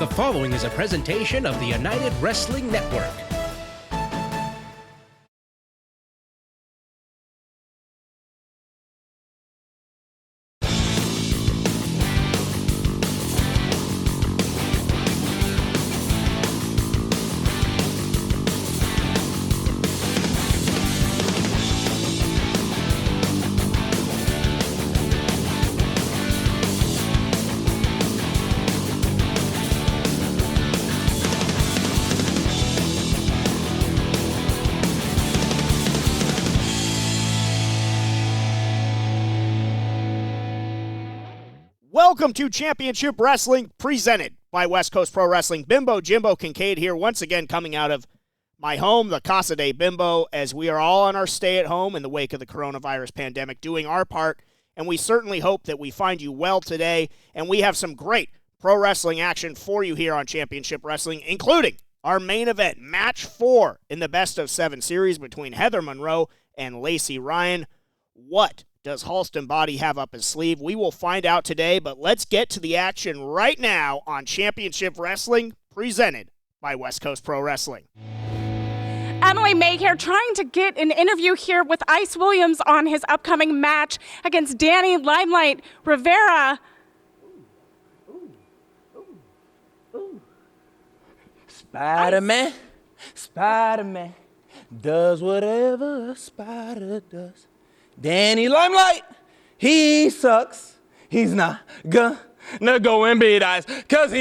The following is a presentation of the United Wrestling Network. Welcome to Championship Wrestling, presented by West Coast Pro Wrestling. Bimbo Jimbo Kincaid here, once again coming out of my home, the Casa de Bimbo, as we are all on our stay-at-home in the wake of the coronavirus pandemic, doing our part, and we certainly hope that we find you well today, and we have some great pro wrestling action for you here on Championship Wrestling, including our main event, Match 4 in the Best of 7 series between Heather Monroe and Lacey Ryan. What does Halston Body have up his sleeve? We will find out today, but let's get to the action right now on Championship Wrestling, presented by West Coast Pro Wrestling. Emily May here, trying to get an interview here with Ice Williams on his upcoming match against Danny Limelight Rivera. Spider-Man does whatever a spider does. Danny Limelight, he sucks. He's not gonna go and beat Ice, cause he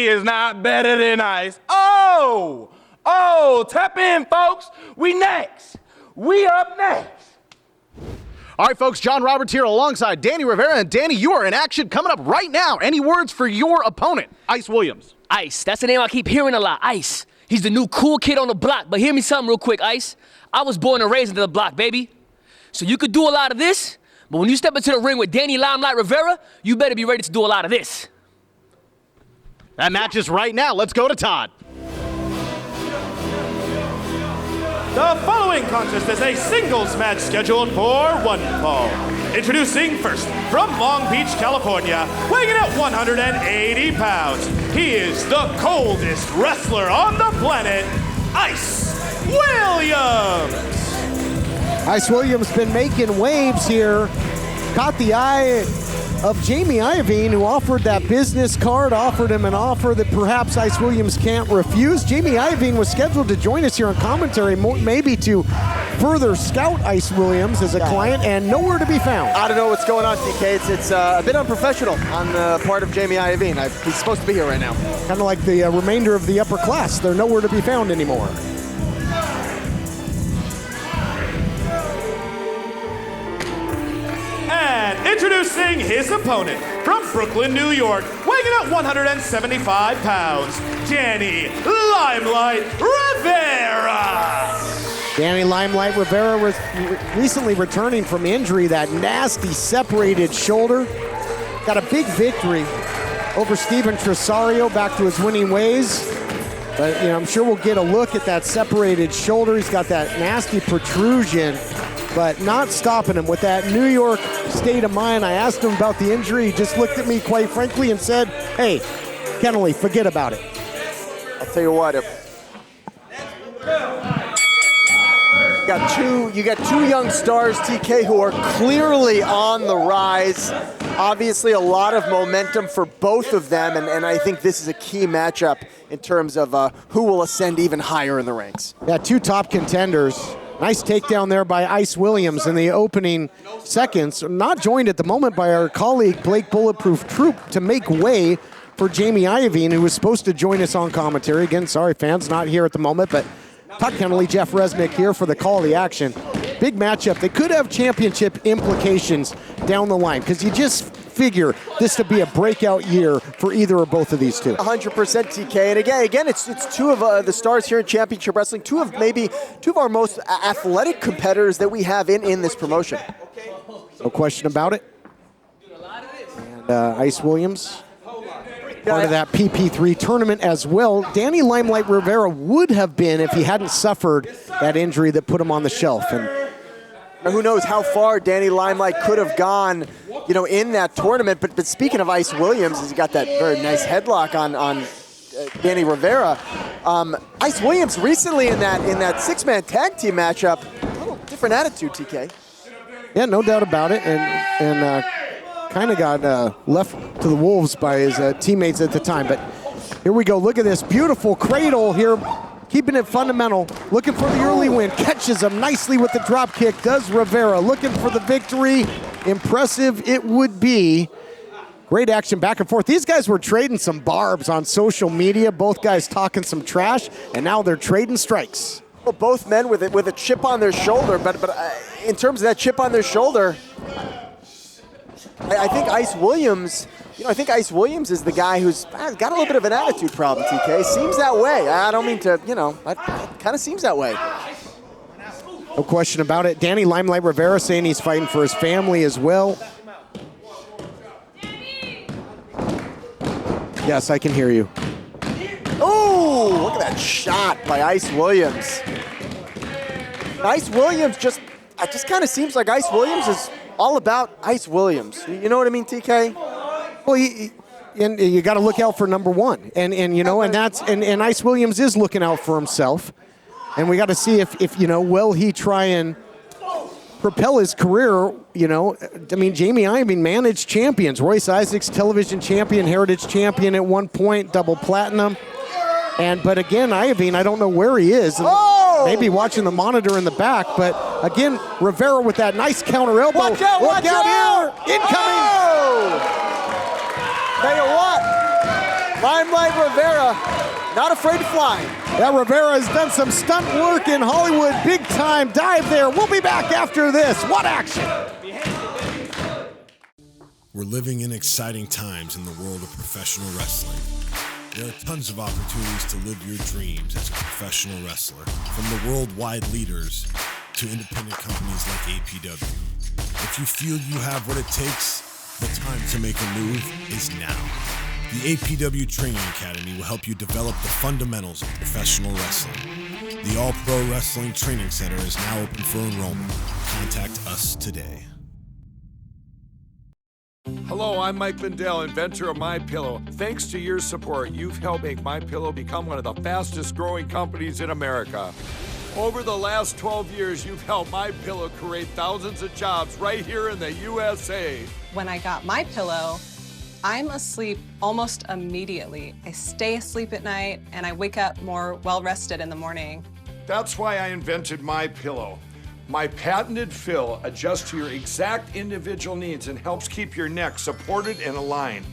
is not better than Ice. Oh, tap in, folks. We next. We up next. All right, folks, John Roberts here alongside Danny Rivera. And Danny, you are in action coming up right now. Any words for your opponent, Ice Williams? Ice, that's the name I keep hearing a lot, Ice. He's the new cool kid on the block, but hear me something real quick, Ice. I was born and raised into the block, baby. So you could do a lot of this, but when you step into the ring with Danny Limelight Rivera, you better be ready to do a lot of this. That match is right now. Let's go to Todd. The following contest is a singles match scheduled for one fall. Introducing first, from Long Beach, California, weighing in at 180 pounds, he is the coldest wrestler on the planet, Ice Williams. Ice Williams been making waves here. Caught the eye of Jamie Iovine, who offered that business card, offered him an offer that perhaps Ice Williams can't refuse. Jamie Iovine was scheduled to join us here on commentary, maybe to further scout Ice Williams as a client, and nowhere to be found. I don't know what's going on, TK. It's a bit unprofessional on the part of Jamie Iovine. He's supposed to be here right now. Kind of like the remainder of the upper class. They're nowhere to be found anymore. And introducing his opponent, from Brooklyn, New York, weighing in at 175 pounds, Danny Limelight Rivera. Danny Limelight Rivera was recently returning from injury, that nasty separated shoulder. Got a big victory over Steven Tresario, back to his winning ways. But I'm sure we'll get a look at that separated shoulder. He's got that nasty protrusion, but not stopping him with that New York state of mind. I asked him about the injury. He just looked at me quite frankly and said, hey, Kennelly, forget about it. I'll tell you what, you got two young stars, TK, who are clearly on the rise. Obviously a lot of momentum for both of them, and I think this is a key matchup in terms of who will ascend even higher in the ranks. Yeah, two top contenders. Nice takedown there by Ice Williams in the opening seconds. Not joined at the moment by our colleague Blake Bulletproof Troop to make way for Jamie Iovine, who was supposed to join us on commentary. Again, sorry fans, not here at the moment, but Todd Kennelly, Jeff Resnick here for the call of the action. Big matchup. They could have championship implications down the line, because you just figure this to be a breakout year for either or both of these two. 100% TK, and again, it's two of the stars here in Championship Wrestling, two of our most athletic competitors that we have in this promotion. No question about it. And Ice Williams, part of that PP3 tournament as well. Danny Limelight Rivera would have been if he hadn't suffered that injury that put him on the shelf. And Who knows how far Danny Limelight could have gone, in that tournament. But speaking of Ice Williams, he's got that very nice headlock on Danny Rivera. Ice Williams recently in that six-man tag team matchup, a little different attitude, TK. Yeah, no doubt about it, and kind of got left to the wolves by his teammates at the time. But here we go. Look at this beautiful cradle here, keeping it fundamental. Looking for the early win. Catches him nicely with the drop kick. Does Rivera. Looking for the victory. Impressive it would be. Great action back and forth. These guys were trading some barbs on social media. Both guys talking some trash, and now they're trading strikes. Well, both men with a chip on their shoulder, but in terms of that chip on their shoulder, I think Ice Williams. Ice Williams is the guy who's got a little bit of an attitude problem. TK seems that way. I don't mean to. It kind of seems that way. No question about it. Danny Limelight Rivera saying he's fighting for his family as well. Yes, I can hear you. Oh, look at that shot by Ice Williams. Ice Williams just kind of seems like Ice Williams is all about Ice Williams. You know what I mean, TK? Well, you got to look out for number one, and Ice Williams is looking out for himself, and we got to see if will he try and propel his career. Jamie Iovine managed champions. Royce Isaacs, television champion, Heritage champion at one point, double platinum. But again, Iovine, I don't know where he is. Maybe watching the monitor in the back. But again, Rivera with that nice counter elbow. Watch out here. Incoming. Oh! Tell you what, Limelight Rivera, not afraid to fly. Yeah, Rivera has done some stunt work in Hollywood. Big time dive there. We'll be back after this. What action? We're living in exciting times in the world of professional wrestling. There are tons of opportunities to live your dreams as a professional wrestler, from the worldwide leaders to independent companies like APW. If you feel you have what it takes, the time to make a move is now. The APW Training Academy will help you develop the fundamentals of professional wrestling. The All Pro Wrestling Training Center is now open for enrollment. Contact us today. Hello, I'm Mike Lindell, inventor of MyPillow. Thanks to your support, you've helped make MyPillow become one of the fastest growing companies in America. Over the last 12 years, you've helped MyPillow create thousands of jobs right here in the USA. When I got MyPillow, I'm asleep almost immediately. I stay asleep at night and I wake up more well-rested in the morning. That's why I invented MyPillow. My patented fill adjusts to your exact individual needs and helps keep your neck supported and aligned.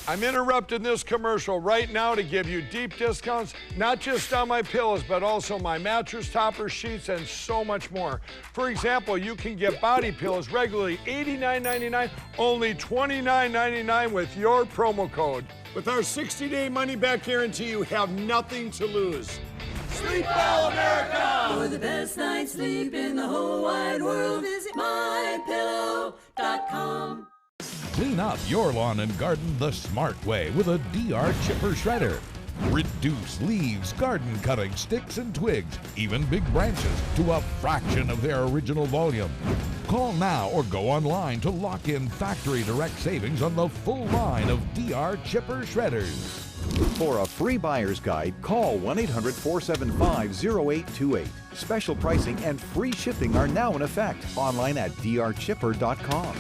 I'm interrupting this commercial right now to give you deep discounts, not just on my pillows, but also my mattress toppers, sheets, and so much more. For example, you can get body pillows regularly $89.99, only $29.99 with your promo code. With our 60-day money-back guarantee, you have nothing to lose. Sleep well, America! For the best night's sleep in the whole wide world, visit mypillow.com. Clean up your lawn and garden the smart way with a DR Chipper Shredder. Reduce leaves, garden cuttings, sticks and twigs, even big branches, to a fraction of their original volume. Call now or go online to lock in factory direct savings on the full line of DR Chipper Shredders. For a free buyer's guide, call 1-800-475-0828. Special pricing and free shipping are now in effect. Online at drchipper.com.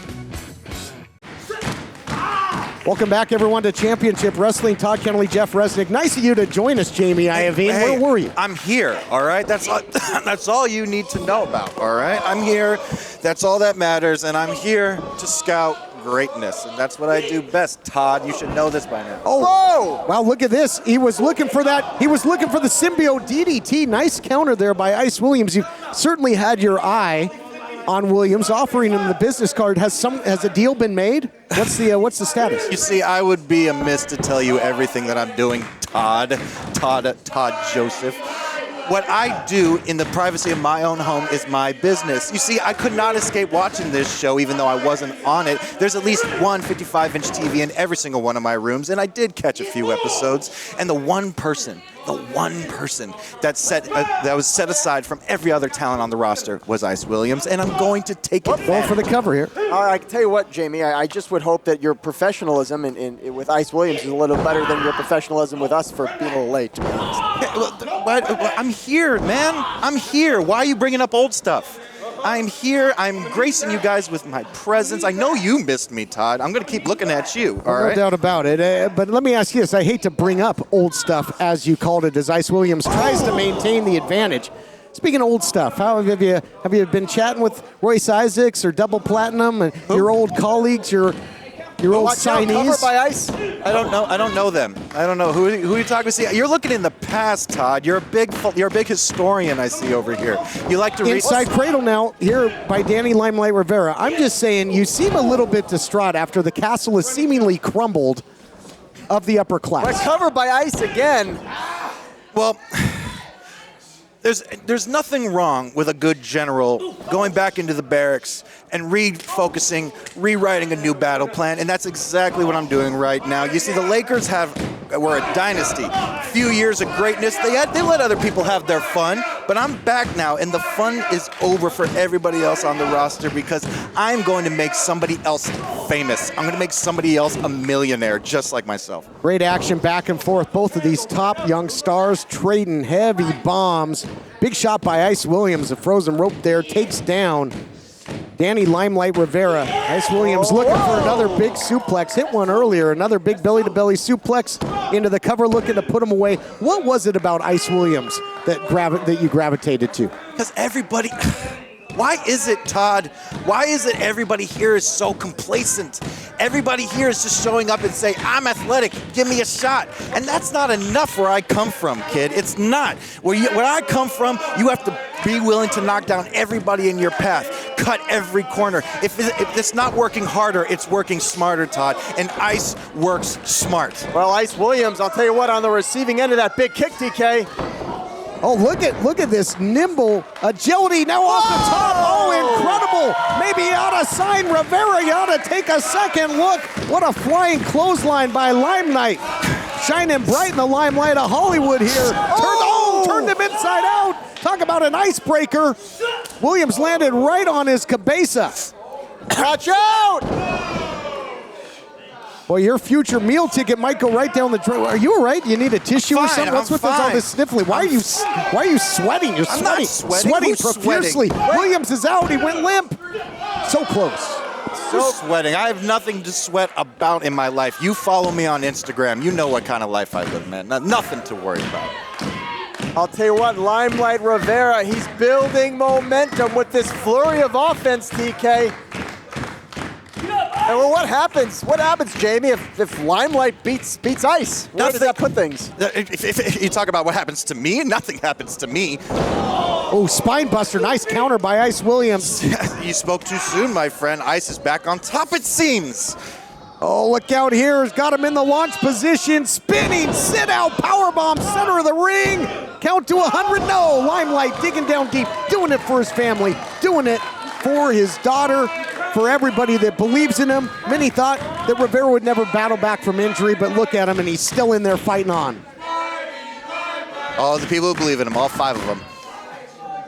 Welcome back, everyone, to Championship Wrestling. Todd Kennelly, Jeff Resnick. Nice of you to join us, Jamie Iovine. Where were you? I'm here, all right? That's all you need to know about, all right? I'm here. That's all that matters, and I'm here to scout greatness, and that's what I do best. Todd, you should know this by now. Oh, wow, look at this. He was looking for that. He was looking for the symbiote DDT. Nice counter there by Ice Williams. You certainly had your eye on Williams, offering him the business card. Has a deal been made? What's the status? You see, I would be amiss to tell you everything that I'm doing, Todd Joseph. What I do in the privacy of my own home is my business. You see, I could not escape watching this show even though I wasn't on it. There's at least one 55-inch TV in every single one of my rooms, and I did catch a few episodes. And the one person the one person that was set aside from every other talent on the roster was Ice Williams, and I'm going to take it. Going for the cover here. I can tell you what, Jamie, I just would hope that your professionalism with Ice Williams is a little better than your professionalism with us for being a little late, to be honest. I'm here, man. I'm here. Why are you bringing up old stuff? I'm here. I'm gracing you guys with my presence. I know you missed me, Todd. I'm going to keep looking at you, all right? No doubt about it. But let me ask you this. I hate to bring up old stuff, as you called it, as Ice Williams tries to maintain the advantage. Speaking of old stuff, how have you been chatting with Royce Isaacs or Double Platinum and your old colleagues, your old signees? Cover by Ice? I don't know them. I don't know who are you talking to. See, you're looking in the past, Todd. You're a big historian. I see over here. You like to Inside Cradle now here by Danny Limelight Rivera. I'm just saying you seem a little bit distraught after the castle has seemingly crumbled of the upper class. But covered by Ice again. Well, there's nothing wrong with a good general going back into the barracks and refocusing, rewriting a new battle plan, and that's exactly what I'm doing right now. You see, the Lakers were a dynasty. Few years of greatness. They let other people have their fun, but I'm back now, and the fun is over for everybody else on the roster because I'm going to make somebody else famous. I'm going to make somebody else a millionaire, just like myself. Great action back and forth. Both of these top young stars trading heavy bombs. Big shot by Ice Williams. The frozen rope there takes down Danny Limelight Rivera. Ice Williams looking for another big suplex. Hit one earlier. Another big belly-to-belly suplex into the cover, looking to put him away. What was it about Ice Williams that you gravitated to? Because everybody... Why is it, Todd? Why is it everybody here is so complacent? Everybody here is just showing up and saying, I'm athletic, give me a shot. And that's not enough where I come from, kid. It's not. Where I come from, you have to be willing to knock down everybody in your path, cut every corner. If it's not working harder, it's working smarter, Todd. And Ice works smart. Well, Ice Williams, I'll tell you what, on the receiving end of that big kick, TK. Oh, look at this nimble agility now off the top. Oh, incredible. Maybe you ought to sign Rivera. You ought to take a second look. What a flying clothesline by Limelight. Shining bright in the limelight of Hollywood here. Turned him inside out. Talk about an icebreaker. Williams landed right on his cabeza. Watch out! Well, your future meal ticket might go right down the drain. Are you all right? You need a tissue or something? What's with all this sniffling? Why are you sweating? You're I'm not sweating profusely. Williams is out. He went limp. So close. Sweating. I have nothing to sweat about in my life. You follow me on Instagram. You know what kind of life I live, man. Nothing to worry about. I'll tell you what, Limelight Rivera, he's building momentum with this flurry of offense, TK. And well, what happens? What happens, Jamie, if Limelight beats Ice? Where does that put things? If you talk about what happens to me, nothing happens to me. Oh, spine buster. Nice counter by Ice Williams. You spoke too soon, my friend. Ice is back on top, it seems. Oh, look out here. He's got him in the launch position. Spinning, sit out, powerbomb, center of the ring. Count to 100. No, Limelight digging down deep, doing it for his family, doing it for his daughter, for everybody that believes in him. Many thought that Rivera would never battle back from injury, but look at him, and he's still in there fighting on. All the people who believe in him, all 5 of them.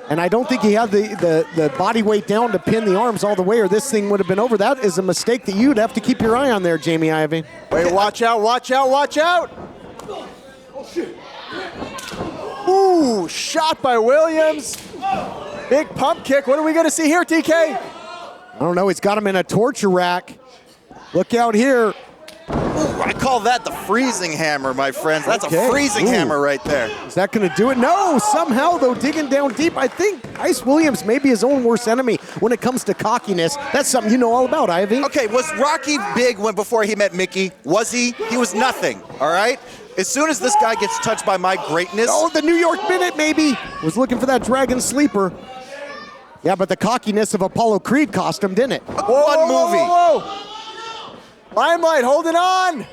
And I don't think he had the body weight down to pin the arms all the way, or this thing would have been over. That is a mistake that you'd have to keep your eye on there, Jamie Ivey. Wait, watch out, watch out, watch out! Ooh, shot by Williams. Big pump kick. What are we going to see here, TK? I don't know. He's got him in a torture rack. Look out here. Ooh, I call that the freezing hammer, my friends. That's a freezing hammer right there. Is that going to do it? No, somehow, though, digging down deep. I think Ice Williams may be his own worst enemy when it comes to cockiness. That's something you know all about, Ivy. Okay, was Rocky big before he met Mickey? Was he? He was nothing, all right? As soon as this guy gets touched by my greatness... Oh, the New York Minute, maybe. Was looking for that Dragon Sleeper. Yeah, but the cockiness of Apollo Creed cost him, didn't it? One movie. Whoa. Limelight holding on.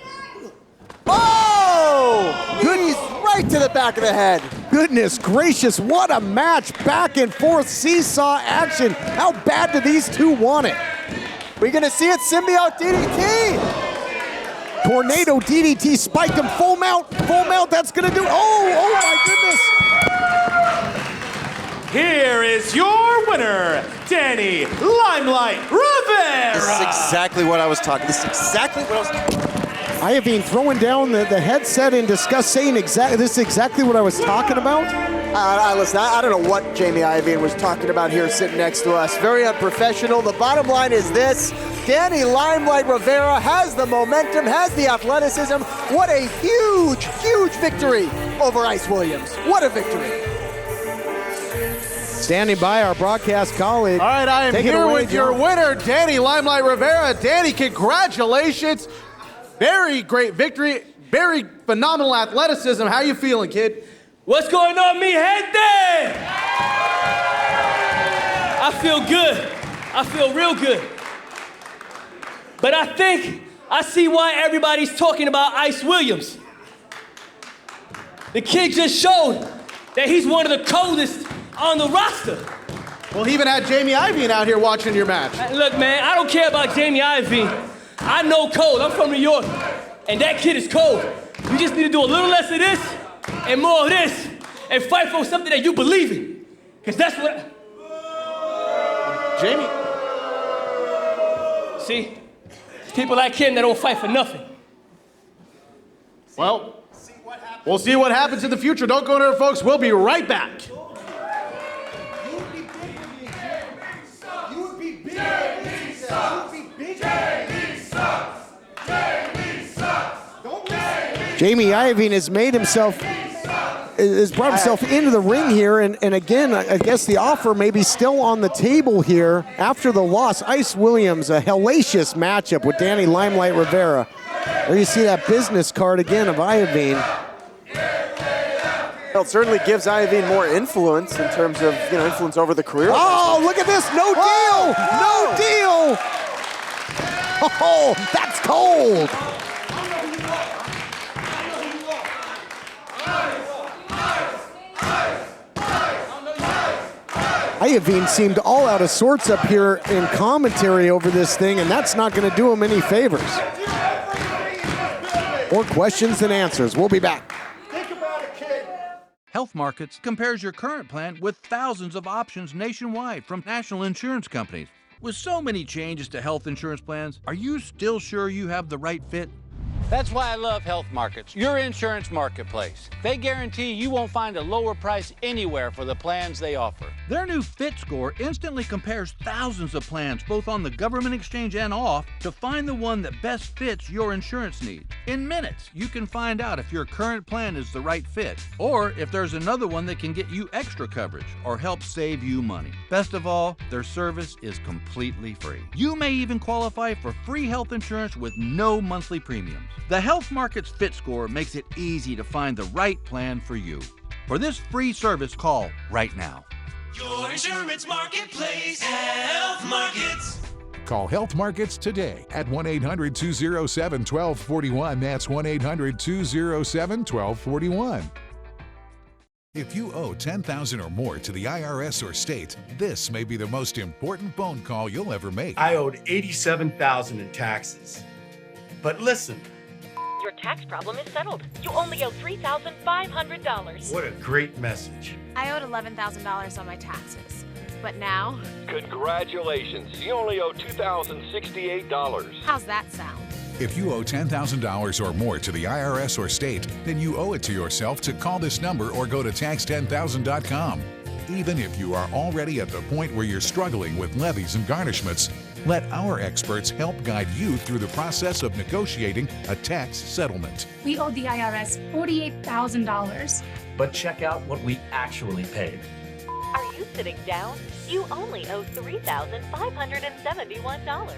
Oh! Goodness, right to the back of the head. Goodness gracious, what a match. Back and forth seesaw action. How bad do these two want it? We going to see it, symbiote DDT? Tornado DDT spiked him. Full mount. That's going to do. Oh my goodness. Here is your winner, Danny Limelight Rivera. This is exactly what I was talking. Iovine throwing down the headset in disgust, saying this is exactly what I was talking about. Listen, I don't know what Jamie Iovine was talking about here sitting next to us. Very unprofessional. The bottom line is this. Danny Limelight Rivera has the momentum, has the athleticism. What a huge, huge victory over Ice Williams. What a victory. Standing by, our broadcast colleague. All right, I am here with your winner, Danny Limelight Rivera. Danny, congratulations. Very great victory. Very phenomenal athleticism. How you feeling, kid? What's going on, mi gente? I feel good. I feel real good. But I think I see why everybody's talking about Ice Williams. The kid just showed that he's one of the coldest on the roster. Well, he even had Jamie Iovine out here watching your match. Look, man, I don't care about Jamie Iovine. I know cold. I'm from New York, and that kid is cold. You just need to do a little less of this and more of this and fight for something that you believe in. Because that's what... Jamie. See? It's people like him that don't fight for nothing. Well, we'll see what happens in the future. Don't go anywhere, folks. We'll be right back. Jamie Iovine has brought himself into the ring here, and again, I guess the offer may be still on the table here after the loss. Ice Williams, a hellacious matchup with Danny Limelight Rivera. There you see that business card again of Iovine. Well, it certainly gives Iovine more influence in terms of influence over the career. Oh, look at this! No deal! No deal! Oh, that's cold! Iovine seemed all out of sorts up here in commentary over this thing, and that's not going to do him any favors. More questions than answers. We'll be back. Health Markets compares your current plan with thousands of options nationwide from national insurance companies. With so many changes to health insurance plans, are you still sure you have the right fit? That's why I love Health Markets, your insurance marketplace. They guarantee you won't find a lower price anywhere for the plans they offer. Their new Fit Score instantly compares thousands of plans, both on the government exchange and off, to find the one that best fits your insurance needs. In minutes, you can find out if your current plan is the right fit, or if there's another one that can get you extra coverage or help save you money. Best of all, their service is completely free. You may even qualify for free health insurance with no monthly premiums. The Health Markets Fit Score makes it easy to find the right plan for you. For this free service, call right now. Your insurance marketplace, Health Markets. Call Health Markets today at 1-800-207-1241. That's 1-800-207-1241. If you owe $10,000 or more to the IRS or state, this may be the most important phone call you'll ever make. I owed $87,000 in taxes. But listen. Your tax problem is settled. You only owe $3,500. What a great message. I owed $11,000 on my taxes. But now... Congratulations. You only owe $2,068. How's that sound? If you owe $10,000 or more to the IRS or state, then you owe it to yourself to call this number or go to tax10000.com. Even if you are already at the point where you're struggling with levies and garnishments, let our experts help guide you through the process of negotiating a tax settlement. We owed the IRS $48,000. But check out what we actually paid. Are you sitting down? You only owe $3,571.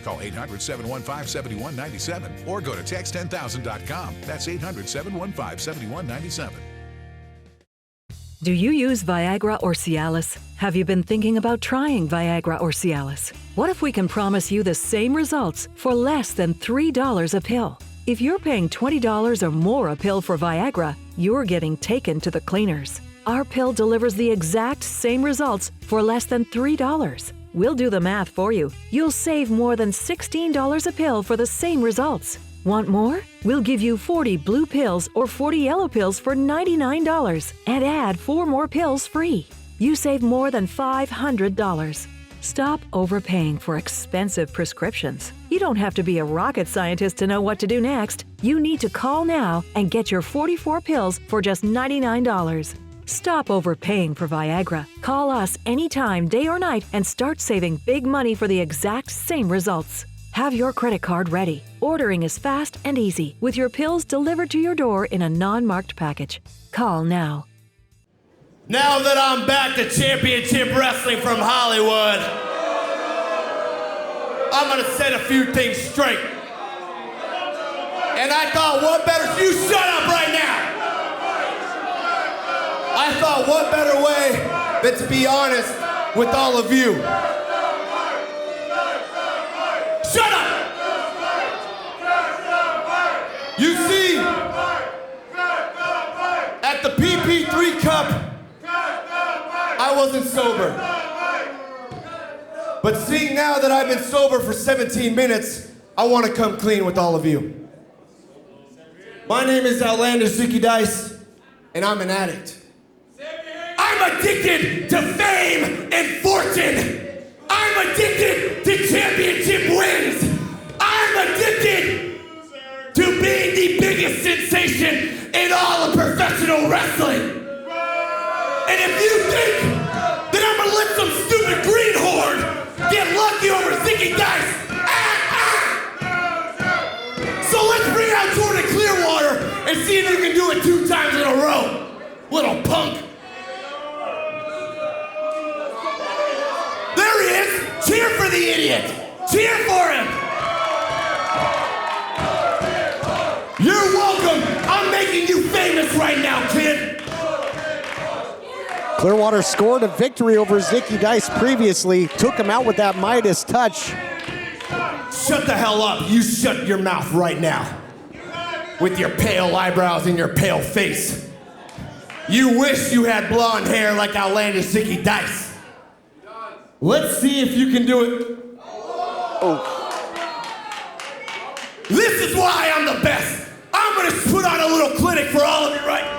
Call 800-715-7197 or go to tax10000.com. That's 800-715-7197. Do you use Viagra or Cialis? Have you been thinking about trying Viagra or Cialis? What if we can promise you the same results for less than $3 a pill? If you're paying $20 or more a pill for Viagra, you're getting taken to the cleaners. Our pill delivers the exact same results for less than $3. We'll do the math for you. You'll save more than $16 a pill for the same results. Want more? We'll give you 40 blue pills or 40 yellow pills for $99 and add 4 more pills free. You save more than $500. Stop overpaying for expensive prescriptions. You don't have to be a rocket scientist to know what to do next. You need to call now and get your 44 pills for just $99. Stop overpaying for Viagra. Call us anytime, day or night, and start saving big money for the exact same results. Have your credit card ready. Ordering is fast and easy, with your pills delivered to your door in a non-marked package. Call now. Now that I'm back to championship wrestling from Hollywood, I'm gonna set a few things straight. And I thought, what better, you shut up right now! I thought, what better way than to be honest with all of you. Shut up! You see, at the PP3 Cup, I wasn't sober. But seeing now that I've been sober for 17 minutes, I want to come clean with all of you. My name is Outlander Zicky Dice, and I'm an addict. I'm addicted to fame and fortune. I'm addicted to championship wins. I'm addicted to being the biggest sensation in all of professional wrestling. And if you think that I'm gonna let some stupid greenhorn get lucky over Zicky Dice, so let's bring out Jordan Clearwater and see if you can do it 2 times in a row, little punk. There he is. Cheer for the idiot. Cheer for him. You're welcome. I'm making you famous right now, kid. Clearwater scored a victory over Zicky Dice previously, took him out with that Midas touch. Shut the hell up. You shut your mouth right now. With your pale eyebrows and your pale face. You wish you had blonde hair like Outlandish Zicky Dice. Let's see if you can do it. Oh. This is why I'm the best. I'm gonna put on a little clinic for all of you right now.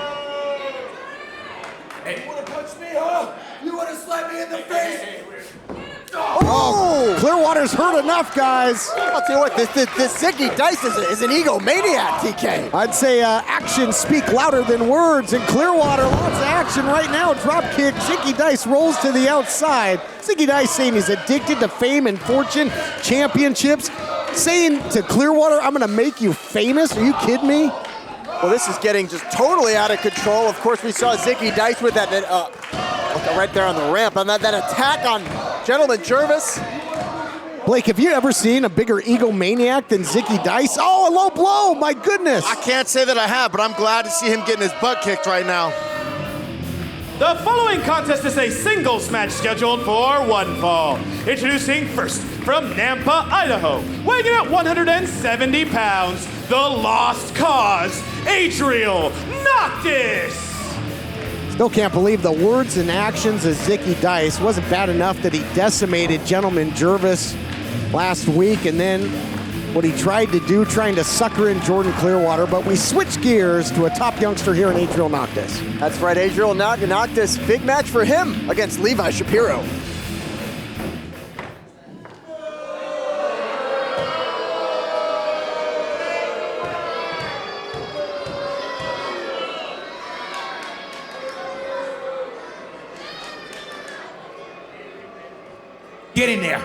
Hey. You wanna punch me, huh? You wanna slap me in the face? Oh, Clearwater's hurt enough, guys. I'll tell you what, this Zicky Dice is an egomaniac, TK. I'd say actions speak louder than words, and Clearwater, lots of action right now. Drop kick, Zicky Dice rolls to the outside. Zicky Dice saying he's addicted to fame and fortune, championships. Saying to Clearwater, I'm gonna make you famous? Are you kidding me? Well, this is getting just totally out of control. Of course, we saw Zicky Dice with that right there on the ramp, and that attack on Gentleman Jervis. Blake, have you ever seen a bigger egomaniac than Zicky Dice? Oh, a low blow, my goodness. I can't say that I have, but I'm glad to see him getting his butt kicked right now. The following contest is a singles match scheduled for 1 fall. Introducing first from Nampa, Idaho, weighing in at 170 pounds, the Lost Cause, Adriel Noctis. Still can't believe the words and actions of Zicky Dice. Wasn't bad enough that he decimated Gentleman Jervis last week, and then what he tried to do, trying to sucker in Jordan Clearwater, but we switch gears to a top youngster here in Adriel Noctis. That's right, Adriel Noctis. Big match for him against Levi Shapiro. Get in there.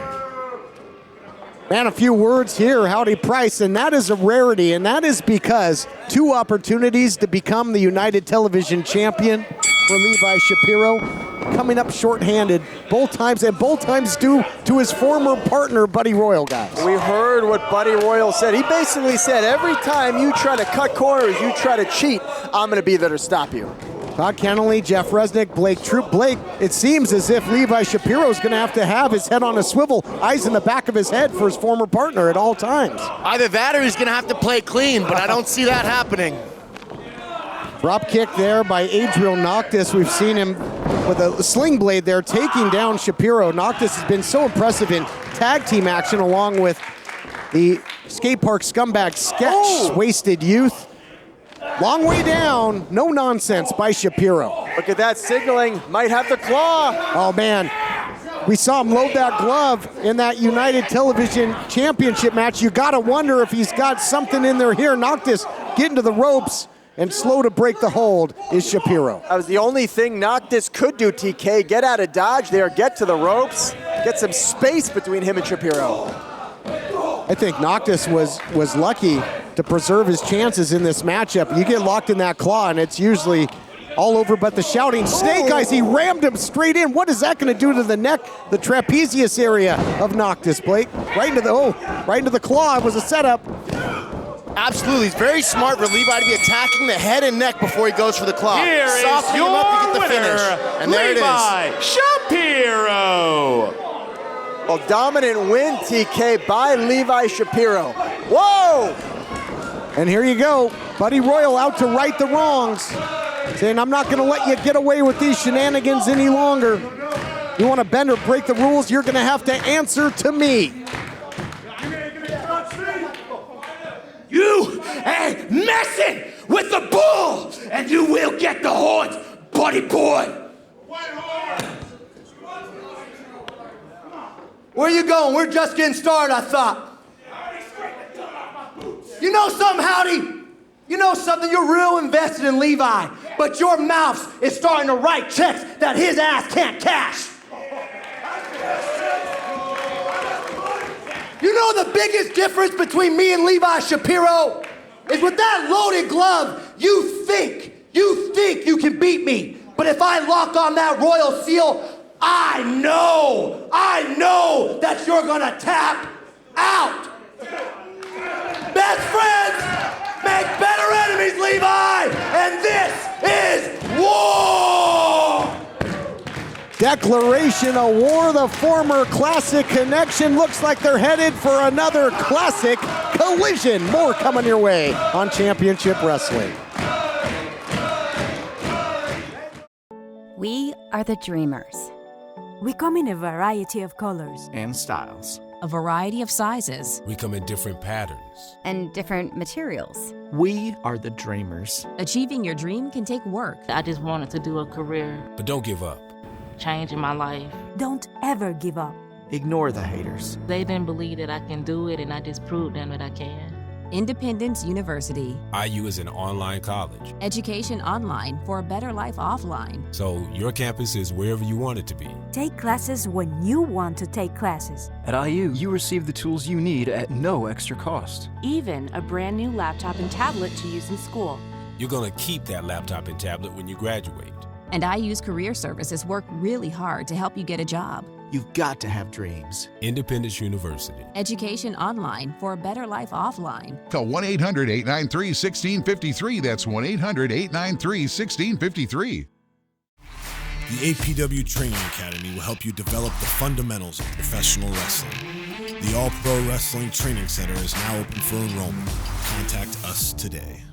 Man, a few words here, Howdy Price, and that is a rarity, and that is because 2 opportunities to become the United Television champion for Levi Shapiro, coming up shorthanded both times, and both times due to his former partner, Buddy Royal, guys. We heard what Buddy Royal said. He basically said, every time you try to cut corners, you try to cheat, I'm going to be there to stop you. Todd Kennelly, Jeff Resnick, Blake Troop. Blake, it seems as if Levi Shapiro is going to have his head on a swivel, eyes in the back of his head for his former partner at all times. Either that or he's going to have to play clean, but I don't see that happening. Drop kick there by Adriel Noctis. We've seen him with a sling blade there, taking down Shapiro. Noctis has been so impressive in tag team action along with the skate park scumbag sketch, wasted youth. Long way down, no nonsense by Shapiro. Look at that signaling, might have the claw. Oh man, we saw him load that glove in that United Television Championship match. You gotta wonder if he's got something in there here. Noctis getting to the ropes and slow to break the hold is Shapiro. That was the only thing Noctis could do, TK. Get out of dodge there, get to the ropes, get some space between him and Shapiro. I think Noctis was lucky to preserve his chances in this matchup. You get locked in that claw and it's usually all over but the shouting. Snake Eyes, he rammed him straight in. What is that gonna do to the neck, the trapezius area of Noctis, Blake? Right into the claw. It was a setup. Absolutely, it's very smart for Levi to be attacking the head and neck before he goes for the claw. Here Softening is him up to your get the winner, finish. And there Levi it is. Shapiro. A dominant win, TK, by Levi Shapiro. Whoa! And here you go, Buddy Royal out to right the wrongs, saying, I'm not gonna let you get away with these shenanigans any longer. You wanna bend or break the rules, you're gonna have to answer to me. You ain't messing with the bull, and you will get the horns, buddy boy. Where you going? We're just getting started, I thought. You know something, Howdy? You know something? You're real invested in Levi, but your mouth is starting to write checks that his ass can't cash. You know the biggest difference between me and Levi Shapiro is with that loaded glove, you think you can beat me. But if I lock on that royal seal, I know that you're gonna tap out. Best friends make better enemies, Levi, and this is war! Declaration of war, the former Classic Connection. Looks like they're headed for another Classic Collision. More coming your way on Championship Wrestling. We are the Dreamers. We come in a variety of colors and styles, a variety of sizes, we come in different patterns, and different materials. We are the Dreamers. Achieving your dream can take work. I just wanted to do a career, But don't give up. changing my life. Don't ever give up. Ignore the haters. They didn't believe that I can do it, and I just proved them that I can. Independence University. IU is an online college, Education online for a better life offline. so your campus is wherever you want it to be. Take classes when you want to take classes. At IU, you receive the tools you need at no extra cost. Even a brand new laptop and tablet to use in school. You're gonna keep that laptop and tablet when you graduate. And IU's career services work really hard to help you get a job. You've got to have dreams. Independence University. Education online for a better life offline. Call 1-800-893-1653. That's 1-800-893-1653. The APW Training Academy will help you develop the fundamentals of professional wrestling. The All Pro Wrestling Training Center is now open for enrollment. Contact us today.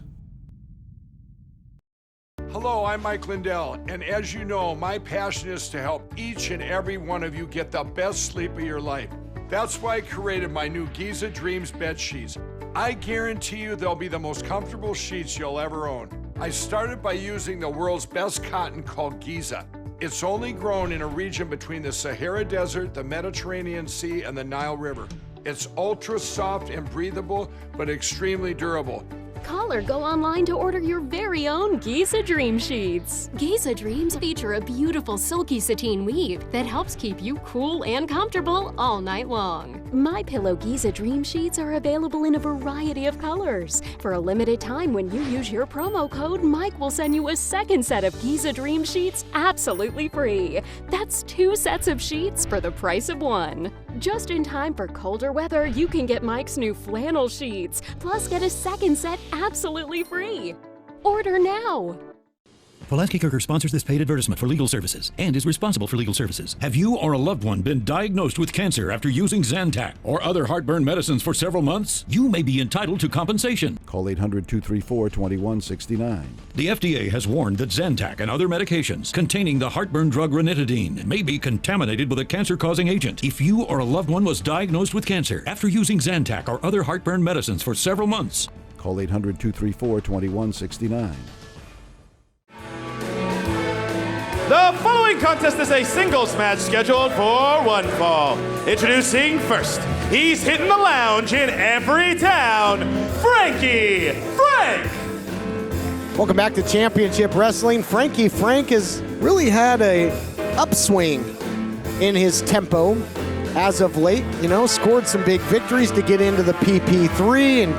Hello, I'm Mike Lindell, and as you know, my passion is to help each and every one of you get the best sleep of your life. That's why I created my new Giza Dreams bed sheets. I guarantee you they'll be the most comfortable sheets you'll ever own. I started by using the world's best cotton called Giza. It's only grown in a region between the Sahara Desert, the Mediterranean Sea, and the Nile River. It's ultra soft and breathable, but extremely durable. Call or go online to order your very own Giza Dream Sheets. Giza Dreams feature a beautiful silky sateen weave that helps keep you cool and comfortable all night long. My Pillow Giza Dream Sheets are available in a variety of colors. For a limited time, when you use your promo code, Mike will send you a second set of Giza Dream Sheets absolutely free. That's 2 sets of sheets for the price of 1. Just in time for colder weather, you can get Mike's new flannel sheets, plus get a second set absolutely free. Order now. Pulaski Kirker sponsors this paid advertisement for legal services and is responsible for legal services. Have you or a loved one been diagnosed with cancer after using Zantac or other heartburn medicines for several months? You may be entitled to compensation. Call 800-234-2169. The FDA has warned that Zantac and other medications containing the heartburn drug ranitidine may be contaminated with a cancer-causing agent. If you or a loved one was diagnosed with cancer after using Zantac or other heartburn medicines for several months, call 800-234-2169. The following contest is a singles match scheduled for one fall. Introducing first, he's hitting the lounge in every town, Frankie Frank! Welcome back to Championship Wrestling. Frankie Frank has really had a upswing in his tempo as of late. You know, scored some big victories to get into the PP3 and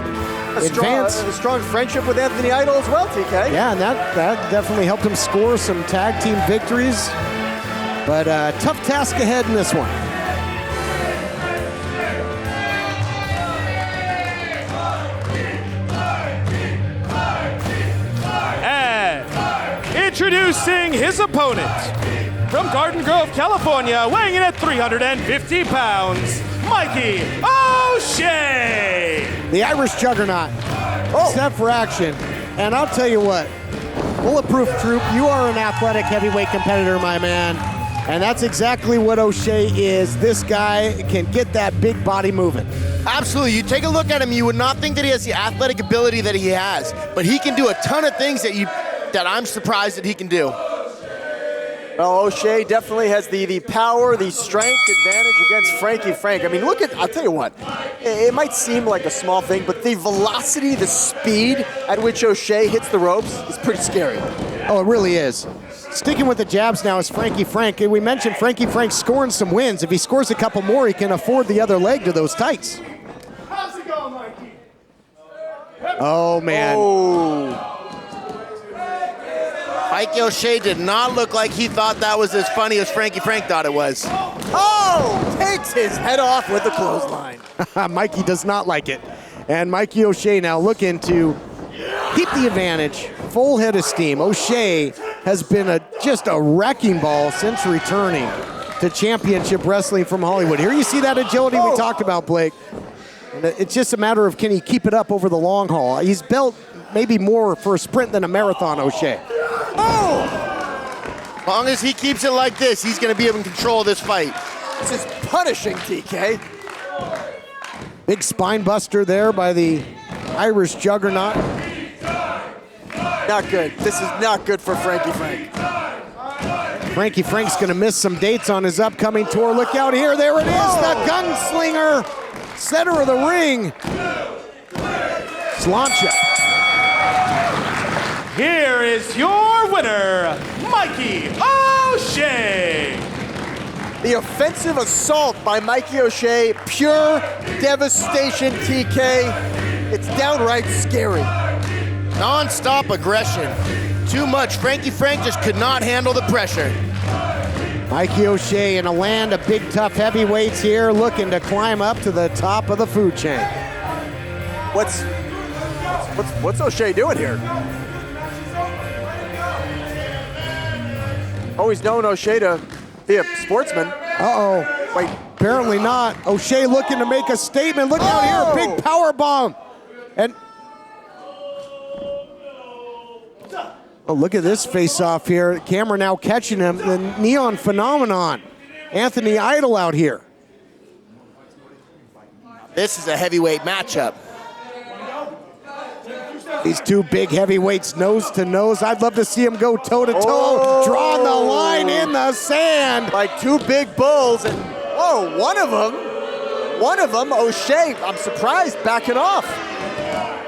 advance. A strong friendship with Anthony Idol as well, TK. Yeah, and that definitely helped him score some tag team victories. But tough task ahead in this one. And introducing his opponent, from Garden Grove, California, weighing in at 350 pounds, Mikey O'Shea! The Irish Juggernaut. Set for action. And I'll tell you what, Bulletproof Troop, you are an athletic heavyweight competitor, my man. And that's exactly what O'Shea is. This guy can get that big body moving. Absolutely. You take a look at him, you would not think that he has the athletic ability that he has, but he can do a ton of things that I'm surprised that he can do. Well, O'Shea definitely has the power, the strength advantage against Frankie Frank. I mean, I'll tell you what, it might seem like a small thing, but the velocity, the speed at which O'Shea hits the ropes is pretty scary. Oh, it really is. Sticking with the jabs now is Frankie Frank. We mentioned Frankie Frank scoring some wins. If he scores a couple more, he can afford the other leg to those tights. How's it going, Mikey? Oh, man. Oh. Mikey O'Shea did not look like he thought that was as funny as Frankie Frank thought it was. Oh! Takes his head off with the clothesline. Mikey does not like it. And Mikey O'Shea now looking to keep the advantage. Full head of steam. O'Shea has been just a wrecking ball since returning to Championship Wrestling from Hollywood. Here you see that agility we talked about, Blake. And it's just a matter of can he keep it up over the long haul. He's built maybe more for a sprint than a marathon, O'Shea. Oh! As long as he keeps it like this, he's going to be able to control this fight. This is punishing, TK. Big spine buster there by the Irish Juggernaut. Not good. This is not good for Frankie Frank. Frankie Frank's going to miss some dates on his upcoming tour. Look out here. There it is. The gunslinger. Center of the ring. Slancha. Here is your winner, Mikey O'Shea. The offensive assault by Mikey O'Shea, pure devastation, TK. It's downright scary. Non-stop aggression. Too much. Frankie Frank just could not handle the pressure. Mikey O'Shea in a land of big, tough heavyweights here, looking to climb up to the top of the food chain. What's O'Shea doing here? Always known O'Shea to be a sportsman. Uh-oh. Wait, apparently not. O'Shea looking to make a statement. Look out here, big power bomb. And oh, look at this face-off here. Camera now catching him. The Neon Phenomenon. Anthony Idol out here. This is a heavyweight matchup. These two big heavyweights nose to nose. I'd love to see them go toe to toe. Drawing the line in the sand. Like two big bulls, and one of them, O'Shea, I'm surprised, backing off.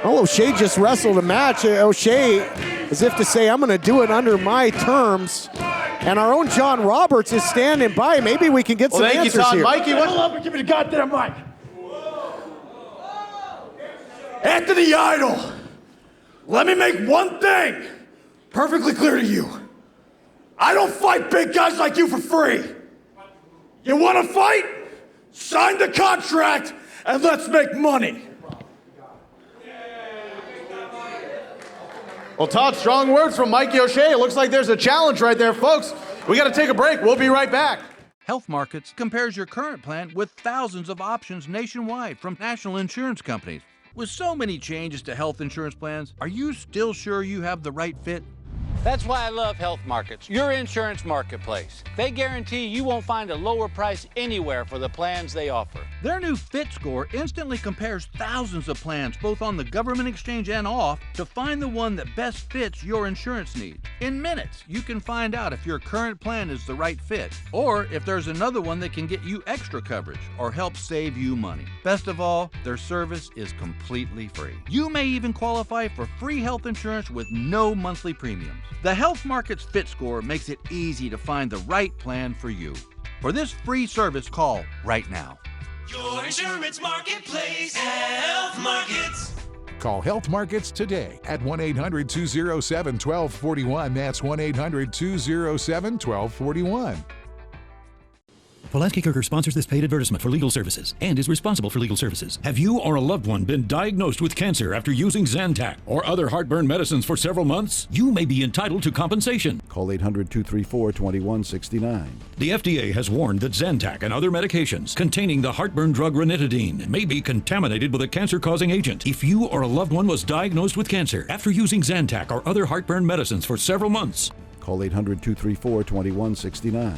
Oh, O'Shea just wrestled a match. O'Shea, as if to say, I'm going to do it under my terms. And our own John Roberts is standing by. Maybe we can get some answers here. Thank you, Todd. Mikey, hold up and give me the goddamn mic. Anthony Idol, let me make one thing perfectly clear to you. I don't fight big guys like you for free. You want to fight? Sign the contract and let's make money. Well, Todd, strong words from Mikey O'Shea. It looks like there's a challenge right there, folks. We got to take a break. We'll be right back. Health Markets compares your current plan with thousands of options nationwide from national insurance companies. With so many changes to health insurance plans, are you still sure you have the right fit? That's why I love Health Markets, your insurance marketplace. They guarantee you won't find a lower price anywhere for the plans they offer. Their new Fit Score instantly compares thousands of plans, both on the government exchange and off, to find the one that best fits your insurance needs. In minutes, you can find out if your current plan is the right fit, or if there's another one that can get you extra coverage or help save you money. Best of all, their service is completely free. You may even qualify for free health insurance with no monthly premiums. The Health Markets Fit Score makes it easy to find the right plan for you. For this free service, call right now. Your insurance marketplace, Health Markets. Call Health Markets today at 1-800-207-1241. That's 1-800-207-1241. Pulaski Kirker sponsors this paid advertisement for legal services and is responsible for legal services. Have you or a loved one been diagnosed with cancer after using Zantac or other heartburn medicines for several months? You may be entitled to compensation. Call 800-234-2169. The FDA has warned that Zantac and other medications containing the heartburn drug ranitidine may be contaminated with a cancer-causing agent. If you or a loved one was diagnosed with cancer after using Zantac or other heartburn medicines for several months, call 800-234-2169.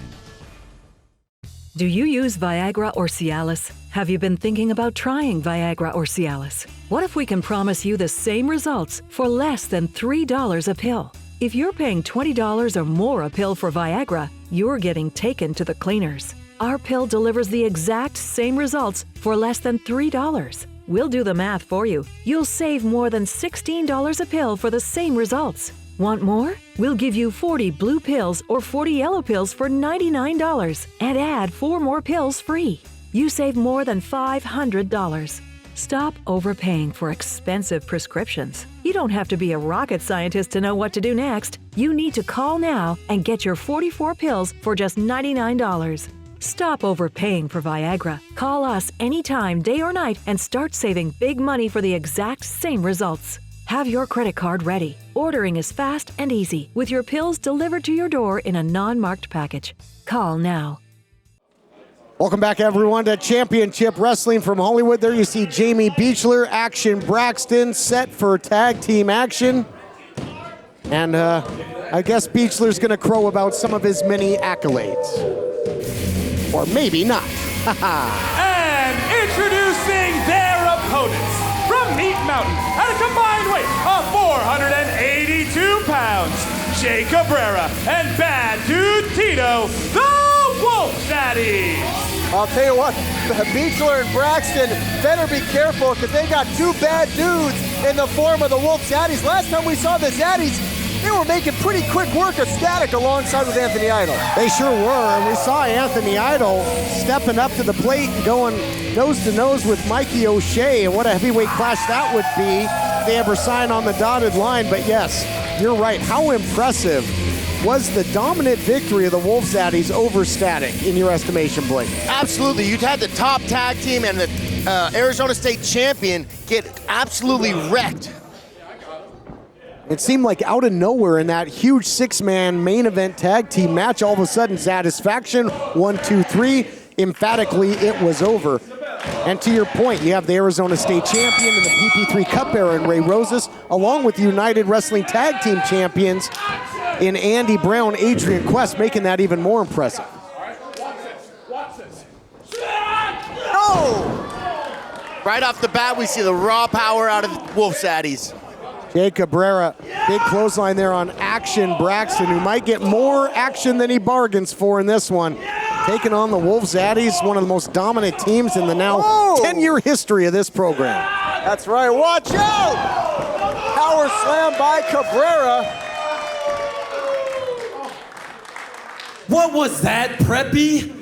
Do you use Viagra or Cialis? Have you been thinking about trying Viagra or Cialis? What if we can promise you the same results for less than $3 a pill? If you're paying $20 or more a pill for Viagra, you're getting taken to the cleaners. Our pill delivers the exact same results for less than $3. We'll do the math for you. You'll save more than $16 a pill for the same results. Want more? We'll give you 40 blue pills or 40 yellow pills for $99 and add 4 more pills free. You save more than $500. Stop overpaying for expensive prescriptions. You don't have to be a rocket scientist to know what to do next. You need to call now and get your 44 pills for just $99. Stop overpaying for Viagra. Call us anytime, day or night, and start saving big money for the exact same results. Have your credit card ready. Ordering is fast and easy, with your pills delivered to your door in a non-marked package. Call now. Welcome back, everyone, to Championship Wrestling from Hollywood. There you see Jamie Beechler, Action Braxton, set for tag team action. And I guess Beechler's going to crow about some of his many accolades. Or maybe not. And introducing their opponents from Meat Mountain at a combined weight of 482 pounds, Jay Cabrera and Bad Dude Tito, the Wolf Daddies. I'll tell you what, Beechler and Braxton better be careful because they got two bad dudes in the form of the Wolf Zaddies. Last time we saw the Zaddies, they were making pretty quick work of Static alongside with Anthony Idol. They sure were, and we saw Anthony Idol stepping up to the plate and going nose to nose with Mikey O'Shea, and what a heavyweight clash that would be if they ever sign on the dotted line. But yes, you're right. How impressive was the dominant victory of the Wolf Zaddies over Static in your estimation, Blake? Absolutely. You'd had the top tag team and the Arizona State champion get absolutely wrecked. It seemed like out of nowhere in that huge six-man main event tag team match, all of a sudden, satisfaction, 1, 2, 3, emphatically it was over. And to your point, you have the Arizona State champion and the PP3 Cup era in Ray Rosas, along with the United Wrestling Tag Team champions in Andy Brown, Adrian Quest, making that even more impressive. Oh! Right off the bat, we see the raw power out of Wolf Zaddies. Jay Cabrera, big clothesline there on Action Braxton, who might get more action than he bargains for in this one. Taking on the Wolf Zaddies, one of the most dominant teams in the now 10-year history of this program. That's right, watch out! Power slam by Cabrera. What was that, Preppy?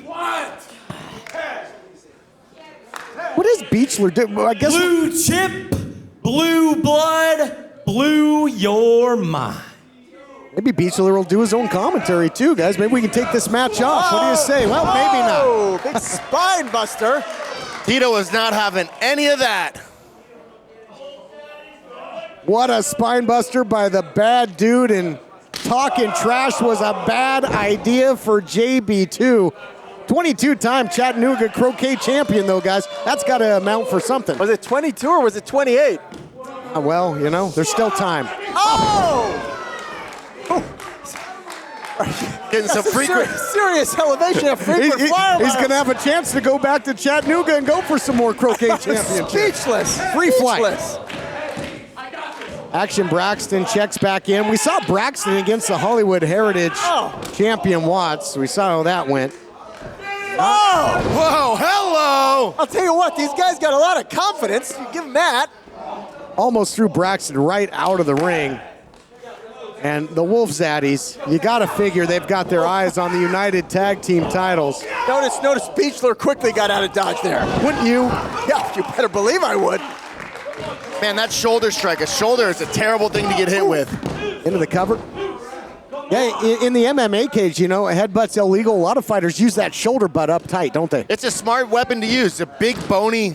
What does Beechler do? I guess blue chip, blue blood, blew your mind. Maybe Beechler will do his own commentary too, guys. Maybe we can take this match off. What do you say? Well, maybe not. Big spine buster. Tito is not having any of that. What a spine buster by the bad dude, and talking trash was a bad idea for JB2. 22-time Chattanooga croquet champion, though, guys. That's got to amount for something. Was it 22 or was it 28? Well, you know, there's still time. Oh! Getting some frequent serious elevation of frequent flyer He's going to have a chance to go back to Chattanooga and go for some more croquet championships. Speechless. Free flight. Speechless. Action Braxton checks back in. We saw Braxton against the Hollywood Heritage champion Watts. We saw how that went. Oh! Whoa, hello! I'll tell you what, these guys got a lot of confidence. You give them that. Almost threw Braxton right out of the ring. And the Wolf Zaddies, you got to figure they've got their eyes on the United Tag Team titles. Notice Beechler quickly got out of dodge there. Wouldn't you? Yeah, you better believe I would. Man, that shoulder strike. A shoulder is a terrible thing to get hit with. Into the cover. Yeah, in the MMA cage, you know, a headbutt's illegal. A lot of fighters use that shoulder butt up tight, don't they? It's a smart weapon to use. A big bony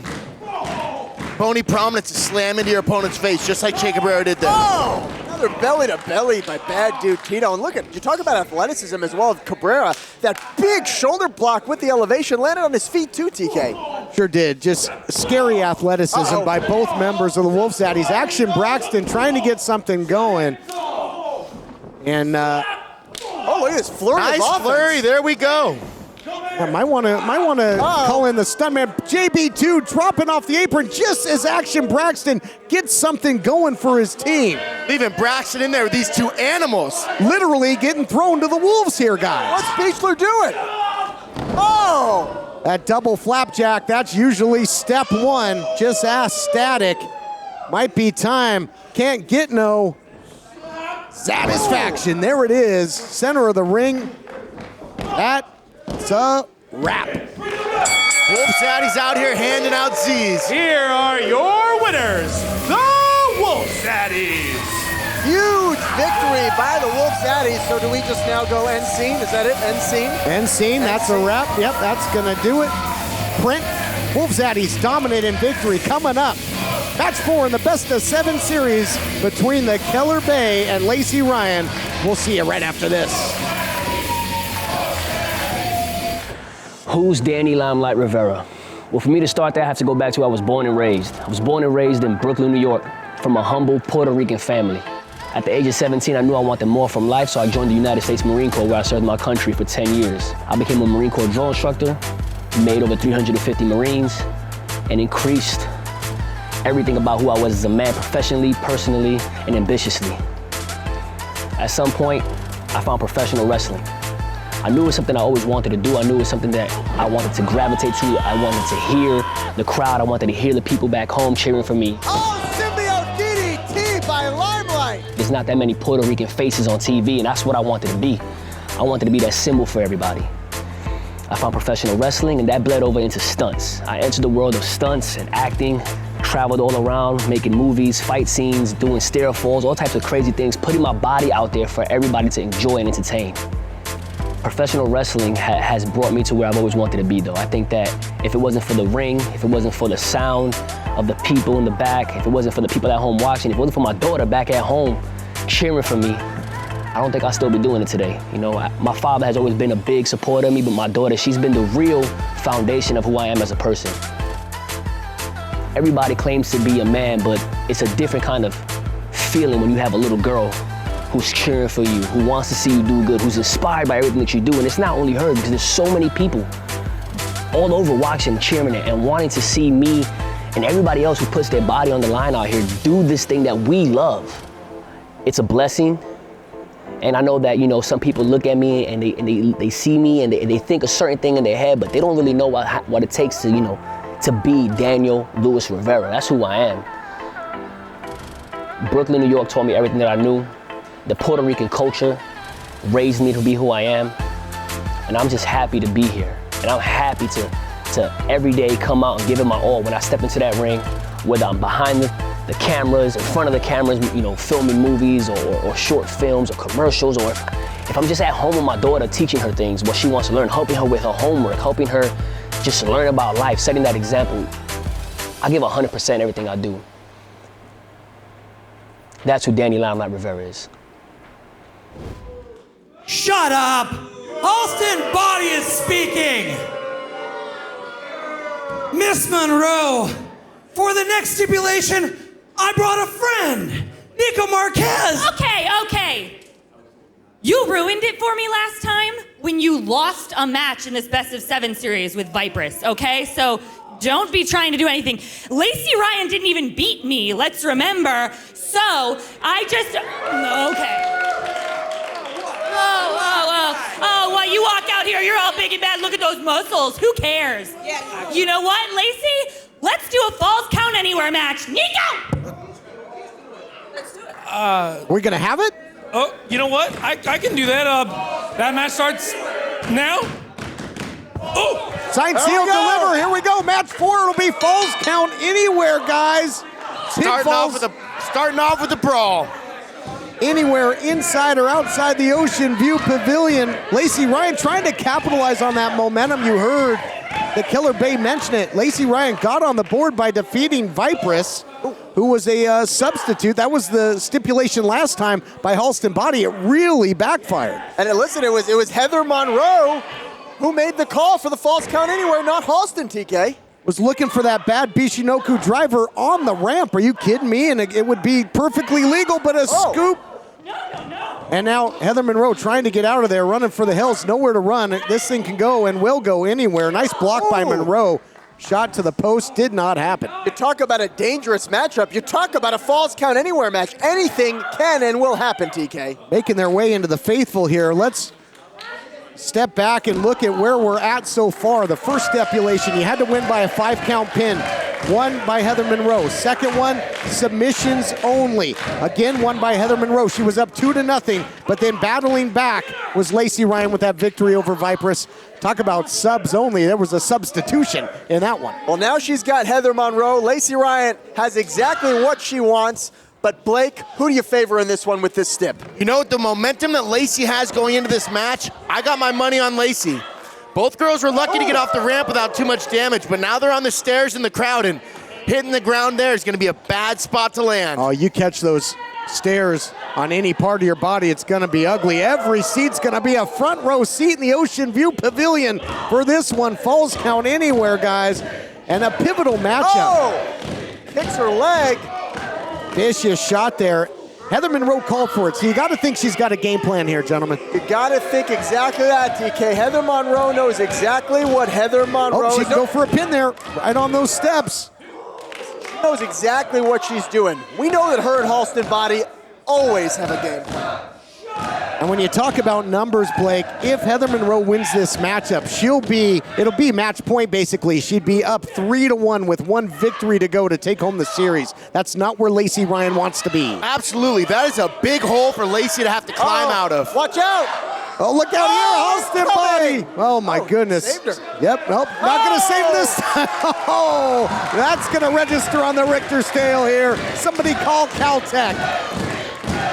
prominence to slam into your opponent's face, just like Che Cabrera did there. Oh! Another belly to belly by bad dude Tito. And look at, you talk about athleticism as well as Cabrera. That big shoulder block with the elevation landed on his feet too, TK. Sure did. Just scary athleticism by both members of the Wolf Zaddies. Action Braxton trying to get something going. And oh, look at this flurry of offense. Nice flurry. There we go. Yeah, might want to call in the stuntman. JB2 dropping off the apron just as Action Braxton gets something going for his team. Leaving Braxton in there with these two animals. Literally getting thrown to the wolves here, guys. What's Beechler doing? Oh! That double flapjack, that's usually step one. Just ask Static. Might be time. Can't get no satisfaction. There it is. Center of the ring. That's a wrap. Wolf Zaddies out here handing out Z's. Here are your winners, the Wolf Zaddies. Huge victory by the Wolf Zaddies. So do we just now go end scene? Is that it? End scene? End scene. That's a wrap. Yep, that's going to do it. Print. Wolf Zaddies dominating victory coming up. Match 4 in the best of 7 series between the Keller Bay and Lacey Ryan. We'll see you right after this. Who's Danny Limelight Rivera? Well, for me to start that, I have to go back to where I was born and raised. I was born and raised in Brooklyn, New York, from a humble Puerto Rican family. At the age of 17, I knew I wanted more from life, so I joined the United States Marine Corps, where I served my country for 10 years. I became a Marine Corps drill instructor, made over 350 Marines, and increased everything about who I was as a man, professionally, personally, and ambitiously. At some point, I found professional wrestling. I knew it was something I always wanted to do. I knew it was something that I wanted to gravitate to. I wanted to hear the crowd. I wanted to hear the people back home cheering for me. Oh, symbiote DDT by Limelight. There's not that many Puerto Rican faces on TV, and that's what I wanted to be. I wanted to be that symbol for everybody. I found professional wrestling, and that bled over into stunts. I entered the world of stunts and acting, traveled all around, making movies, fight scenes, doing stair falls, all types of crazy things, putting my body out there for everybody to enjoy and entertain. Professional wrestling has brought me to where I've always wanted to be, though. I think that if it wasn't for the ring, if it wasn't for the sound of the people in the back, if it wasn't for the people at home watching, if it wasn't for my daughter back at home cheering for me, I don't think I'd still be doing it today. You know, my father has always been a big supporter of me, but my daughter, she's been the real foundation of who I am as a person. Everybody claims to be a man, but it's a different kind of feeling when you have a little girl who's cheering for you, who wants to see you do good, who's inspired by everything that you do. And it's not only her, because there's so many people all over watching, cheering, and wanting to see me and everybody else who puts their body on the line out here do this thing that we love. It's a blessing. And I know that, you know, some people look at me and they see me and they think a certain thing in their head, but they don't really know what it takes to, you know, to be Daniel Lewis Rivera. That's who I am. Brooklyn, New York taught me everything that I knew. The Puerto Rican culture raised me to be who I am, and I'm just happy to be here. And I'm happy to every day come out and give it my all when I step into that ring, whether I'm behind the cameras, in front of the cameras, you know, filming movies or short films or commercials, or if I'm just at home with my daughter teaching her things, what she wants to learn, helping her with her homework, helping her just learn about life, setting that example. I give 100% everything I do. That's who Danny Limelight Rivera is. Shut up! Halston Body is speaking! Miss Monroe, for the next stipulation, I brought a friend, Nico Marquez. Okay. You ruined it for me last time when you lost a match in this best of 7 series with Vipress, okay? So don't be trying to do anything. Lacey Ryan didn't even beat me, let's remember. So I just, okay. Oh, well, you walk out here, you're all big and bad, look at those muscles. Who cares? Yeah. You know what, Lacey? Let's do a Falls Count Anywhere match. Nico! We're going to have it? Oh, you know what? I can do that. That match starts now. Oh! Sign, seal, deliver. Here we go. Match 4. It'll be Falls Count Anywhere, guys. Starting off with a brawl. Anywhere inside or outside the Ocean View Pavilion. Lacey Ryan trying to capitalize on that momentum. You heard the Killer Bay mention it. Lacey Ryan got on the board by defeating Vipress, who was a substitute. That was the stipulation last time by Halston Body. It really backfired. And listen, it was Heather Monroe who made the call for the Falls Count Anywhere, not Halston, TK. Was looking for that bad Bishinoku driver on the ramp. Are you kidding me? And it would be perfectly legal, but a scoop. And now Heather Monroe trying to get out of there, running for the hills, nowhere to run. This thing can go and will go anywhere. Nice block by Monroe. Shot to the post, did not happen. You talk about a dangerous matchup. You talk about a Falls Count Anywhere match. Anything can and will happen, TK. Making their way into the faithful here. Let's step back and look at where we're at so far. The first stipulation, you had to win by a 5-count pin. Won by Heather Monroe. Second one, submissions only. Again, won by Heather Monroe. She was up 2-0, but then battling back was Lacey Ryan with that victory over Vipress. Talk about subs only. There was a substitution in that one. Well, now she's got Heather Monroe. Lacey Ryan has exactly what she wants. But Blake, who do you favor in this one with this stip? You know, the momentum that Lacey has going into this match, I got my money on Lacey. Both girls were lucky to get off the ramp without too much damage, but now they're on the stairs in the crowd, and hitting the ground there is going to be a bad spot to land. Oh, you catch those stairs on any part of your body, it's going to be ugly. Every seat's going to be a front row seat in the Ocean View Pavilion for this one. Falls Count Anywhere, guys, and a pivotal matchup. Oh! Kicks her leg. Vicious shot there. Heather Monroe called for it, so you got to think she's got a game plan here, gentlemen. You got to think exactly that, TK. Heather Monroe knows exactly what Heather Monroe is. She can go for a pin there, right on those steps. She knows exactly what she's doing. We know that her and Halston Body always have a game plan. And when you talk about numbers, Blake, if Heather Monroe wins this matchup, it'll be match point basically. She'd be up 3-1 with one victory to go to take home the series. That's not where Lacey Ryan wants to be. Absolutely, that is a big hole for Lacey to have to climb out of. Watch out! Oh, look out here, Halston Body! Oh my goodness. Saved her. Yep, nope, not gonna save this time. Oh, that's gonna register on the Richter scale here. Somebody call Caltech.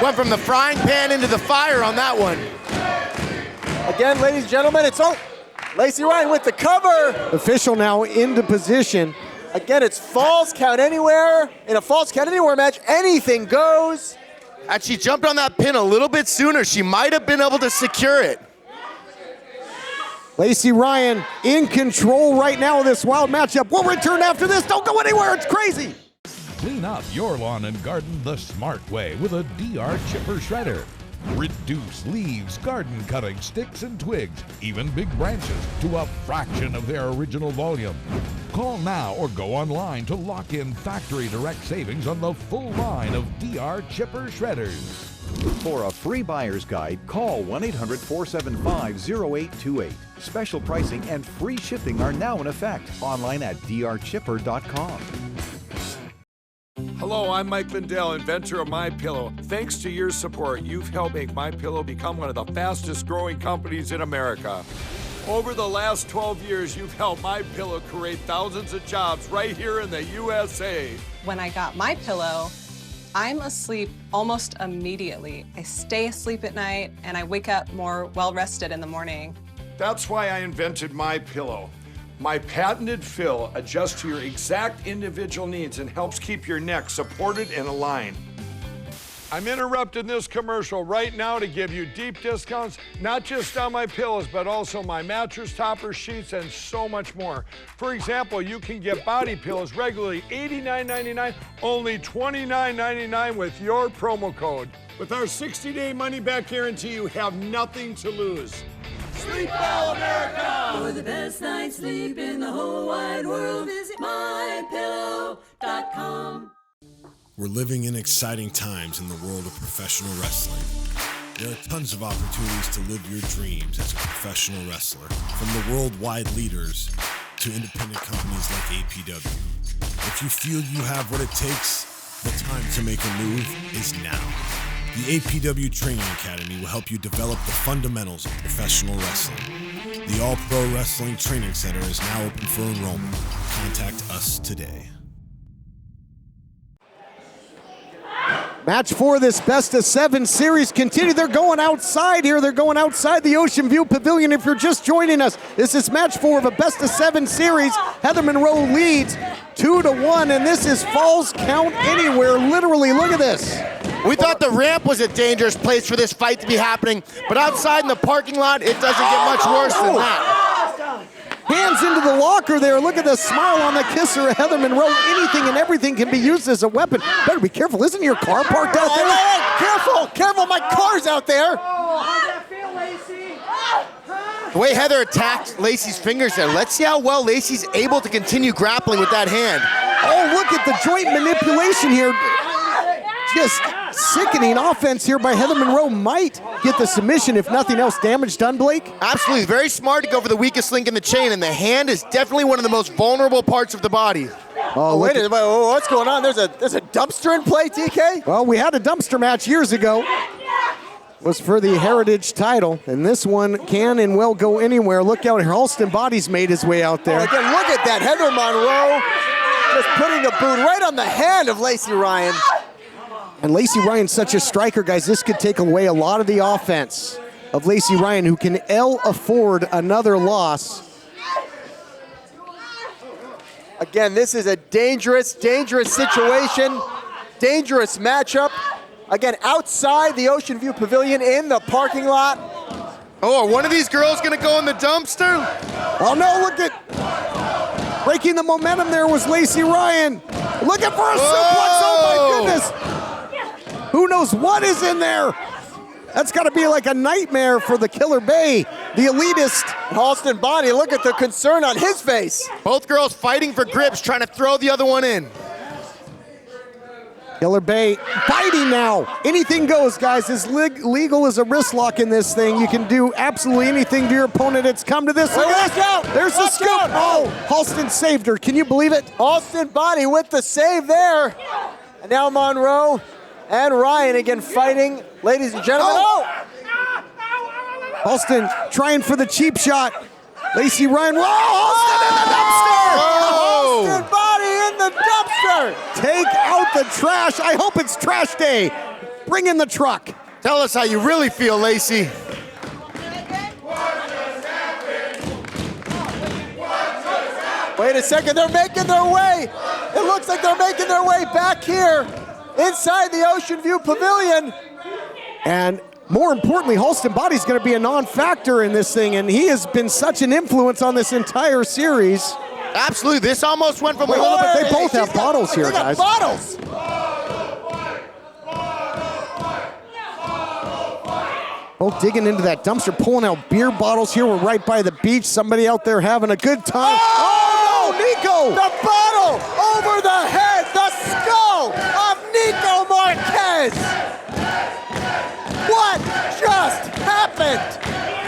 Went from the frying pan into the fire on that one. Again, ladies and gentlemen, it's Lacey Ryan with the cover. Official now into position. Again, it's Falls Count Anywhere. In a Falls Count Anywhere match, anything goes. Had she jumped on that pin a little bit sooner, she might have been able to secure it. Lacey Ryan in control right now of this wild matchup. We'll return after this. Don't go anywhere. It's crazy. Clean up your lawn and garden the smart way with a DR Chipper Shredder. Reduce leaves, garden cutting, sticks and twigs, even big branches, to a fraction of their original volume. Call now or go online to lock in factory direct savings on the full line of DR Chipper Shredders. For a free buyer's guide, call 1-800-475-0828. Special pricing and free shipping are now in effect. Online at drchipper.com. Hello, I'm Mike Lindell, inventor of MyPillow. Thanks to your support, you've helped make MyPillow become one of the fastest growing companies in America. Over the last 12 years, you've helped MyPillow create thousands of jobs right here in the USA. When I got MyPillow, I'm asleep almost immediately. I stay asleep at night and I wake up more well-rested in the morning. That's why I invented MyPillow. My patented fill adjusts to your exact individual needs and helps keep your neck supported and aligned. I'm interrupting this commercial right now to give you deep discounts, not just on my pillows, but also my mattress toppers, sheets, and so much more. For example, you can get body pillows regularly $89.99, only $29.99 with your promo code. With our 60-day money-back guarantee, you have nothing to lose. Sleep well, America! For the best night's sleep in the whole wide world, visit mypillow.com. We're living in exciting times in the world of professional wrestling. There are tons of opportunities to live your dreams as a professional wrestler, from the worldwide leaders to independent companies like APW. If you feel you have what it takes, the time to make a move is now. The APW Training Academy will help you develop the fundamentals of professional wrestling. The All Pro Wrestling Training Center is now open for enrollment. Contact us today. Match 4 of this best of 7 series continue. They're going outside here. They're going outside the Ocean View Pavilion. If you're just joining us, this is match 4 of a best of 7 series. Heather Monroe leads 2-1, and this is Falls Count Anywhere. Literally, look at this. We thought the ramp was a dangerous place for this fight to be happening, but outside in the parking lot, it doesn't get much worse than that. Hands into the locker there. Look at the smile on the kisser of Heather Monroe. Anything and everything can be used as a weapon. Better be careful. Isn't your car parked out there? Hey, careful, careful. My car's out there. How's that feel, Lacey? The way Heather attacked Lacey's fingers there, let's see how well Lacey's able to continue grappling with that hand. Oh, look at the joint manipulation here. Just sickening offense here by Heather Monroe. Might get the submission, if nothing else. Damage done, Blake? Absolutely. Very smart to go for the weakest link in the chain, and the hand is definitely one of the most vulnerable parts of the body. Oh, wait a minute. What's going on? There's a dumpster in play, TK? Well, we had a dumpster match years ago. It was for the Heritage title, and this one can and will go anywhere. Look out, Halston Body's made his way out there. Oh, again, look at that. Heather Monroe just putting a boot right on the hand of Lacey Ryan. And Lacey Ryan's such a striker, guys. This could take away a lot of the offense of Lacey Ryan, who can afford another loss. Again, this is a dangerous situation, dangerous matchup. Again, outside the Ocean View Pavilion in the parking lot. Oh, are one of these girls gonna go in the dumpster? Oh no, look at, breaking the momentum there was Lacey Ryan. Looking for a suplex, oh my goodness. Who knows what is in there? That's got to be like a nightmare for the Killer Bay, the elitist. Halston Body, look at the concern on his face. Both girls fighting for grips, trying to throw the other one in. Killer Bay fighting now. Anything goes, guys. As legal as a wrist lock in this thing. You can do absolutely anything to your opponent. It's come to this. Look at that. There's the scoop. Oh, Halston saved her. Can you believe it? Halston Body with the save there. And now Monroe and Ryan again fighting, ladies and gentlemen. Oh! Halston trying for the cheap shot. Lacey Ryan. Whoa! Halston in the dumpster! Halston Body in the dumpster! Take out the trash. I hope it's trash day. Bring in the truck. Tell us how you really feel, Lacey. Wait a second, they're making their way. It looks like they're making their way back here inside the Ocean View Pavilion. And more importantly, Halston Body's going to be a non-factor in this thing, and he has been such an influence on this entire series. Absolutely, this almost went from a little bit. They both have bottles here, guys. Bottles. Both digging into that dumpster, pulling out beer bottles here. We're right by the beach. Somebody out there having a good time. Oh, Nico! The bottle over the head, the skull of Nico Marquez. What just happened?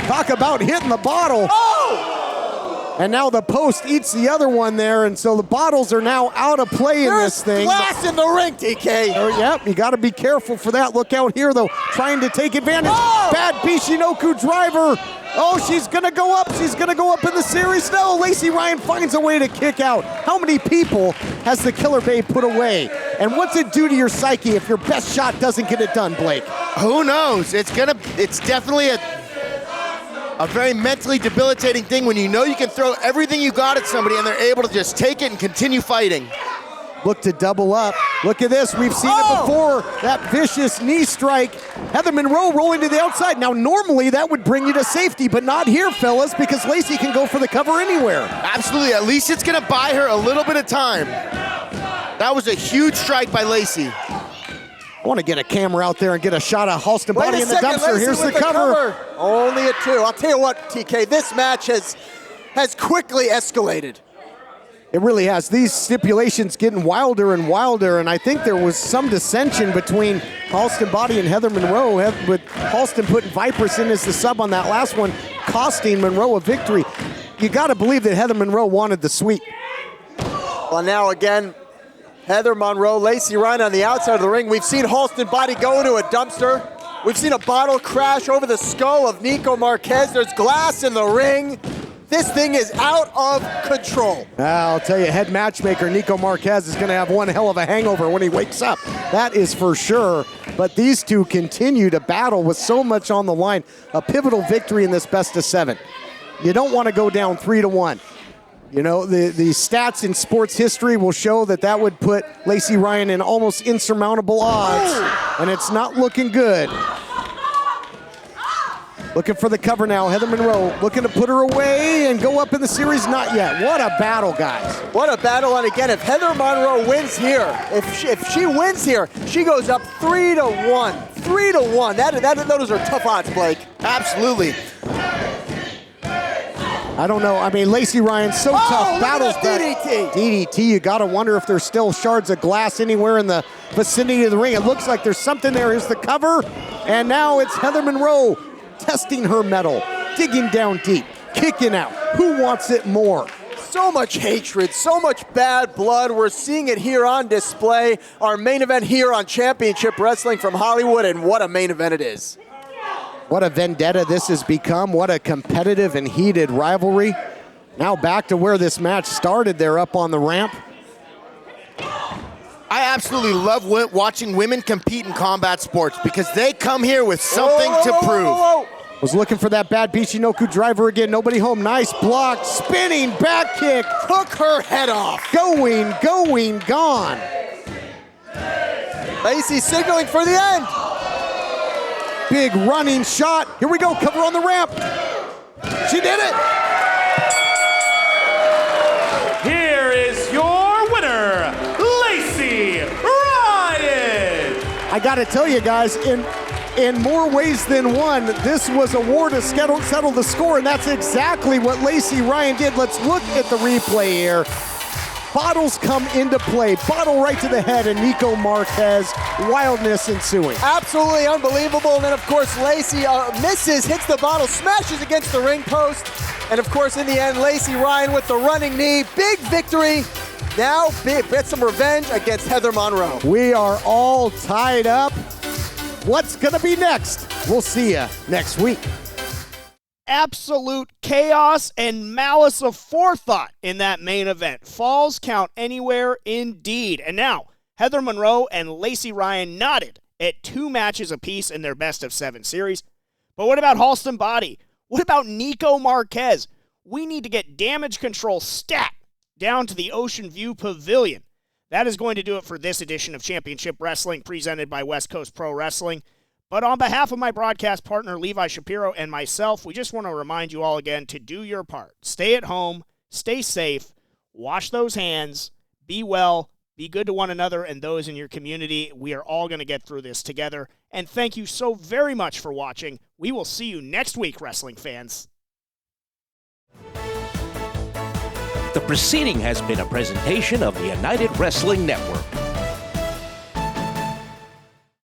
Talk about hitting the bottle. Oh! And now the post eats the other one there, and so the bottles are now out of play in this thing. Glass in the ring, TK. Oh, yep, you got to be careful for that. Look out here, though, trying to take advantage. Oh! Bad Bishinoku driver. Oh, she's going to go up. She's going to go up in the series. No, Lacey Ryan finds a way to kick out. How many people has the Killer Bay put away? And what's it do to your psyche if your best shot doesn't get it done, Blake? Who knows? It's definitely a very mentally debilitating thing when you know you can throw everything you got at somebody and they're able to just take it and continue fighting. look to double up. Look at this. We've seen it before. That vicious knee strike. Heather Monroe rolling to the outside. Now, normally that would bring you to safety, but not here, fellas, because Lacey can go for the cover anywhere. Absolutely. At least it's going to buy her a little bit of time. That was a huge strike by Lacey. I want to get a camera out there and get a shot of Halston Body in the dumpster. Lacey Here's the with cover. Only a 2. I'll tell you what, TK, this match has quickly escalated. It really has. These stipulations getting wilder and wilder, and I think there was some dissension between Halston Body and Heather Monroe, with Halston putting Vipress in as the sub on that last one, costing Monroe a victory. You got to believe that Heather Monroe wanted the sweep. Well, now again, Heather Monroe, Lacey Ryan on the outside of the ring. We've seen Halston Body go into a dumpster. We've seen a bottle crash over the skull of Nico Marquez. There's glass in the ring. This thing is out of control. I'll tell you, head matchmaker Nico Marquez is going to have one hell of a hangover when he wakes up. That is for sure. But these two continue to battle with so much on the line. A pivotal victory in this best of 7. You don't want to go down 3-1. You know, the stats in sports history will show that would put Lacey Ryan in almost insurmountable odds, and it's not looking good. Looking for the cover now. Heather Monroe looking to put her away and go up in the series. Not yet. What a battle, guys. What a battle. And again, if Heather Monroe wins here, if she wins here, she goes up 3-1. 3-1. Those are tough odds, Blake. Absolutely. I don't know. I mean, Lacey Ryan's so tough. Battles back. DDT. You got to wonder if there's still shards of glass anywhere in the vicinity of the ring. It looks like there's something there. Here's the cover. And now it's Heather Monroe testing her mettle, digging down deep, kicking out. Who wants it more? So much hatred, so much bad blood. We're seeing it here on display. Our main event here on Championship Wrestling from Hollywood, and what a main event it is. What a vendetta this has become. What a competitive and heated rivalry. Now back to where this match started there up on the ramp. I absolutely love watching women compete in combat sports because they come here with something to prove. Was looking for that bad Bichinoku driver again. Nobody home. Nice block. Spinning back kick. Took her head off. Going, gone. Lacey signaling for the end. Big running shot. Here we go. Cover on the ramp. She did it. Here is your winner, Lacey Ryan. I got to tell you guys, in more ways than one, this was a war to settle the score, and that's exactly what Lacey Ryan did. Let's look at the replay here. Bottles come into play. Bottle right to the head, and Nico Marquez. Wildness ensuing. Absolutely unbelievable. And then, of course, Lacey misses, hits the bottle, smashes against the ring post. And, of course, in the end, Lacey Ryan with the running knee. Big victory. Now, get some revenge against Heather Monroe. We are all tied up. What's going to be next? We'll see you next week. Absolute chaos and malice of forethought in that main event. Falls count anywhere indeed. And now, Heather Monroe and Lacey Ryan knotted at 2 matches apiece in their best of 7 series. But what about Halston Body? What about Nico Marquez? We need to get Damage Control stat down to the Ocean View Pavilion. That is going to do it for this edition of Championship Wrestling presented by West Coast Pro Wrestling. But on behalf of my broadcast partner, Levi Shapiro, and myself, we just want to remind you all again to do your part. Stay at home, stay safe, wash those hands, be well, be good to one another and those in your community. We are all going to get through this together. And thank you so very much for watching. We will see you next week, wrestling fans. The proceeding has been a presentation of the United Wrestling Network.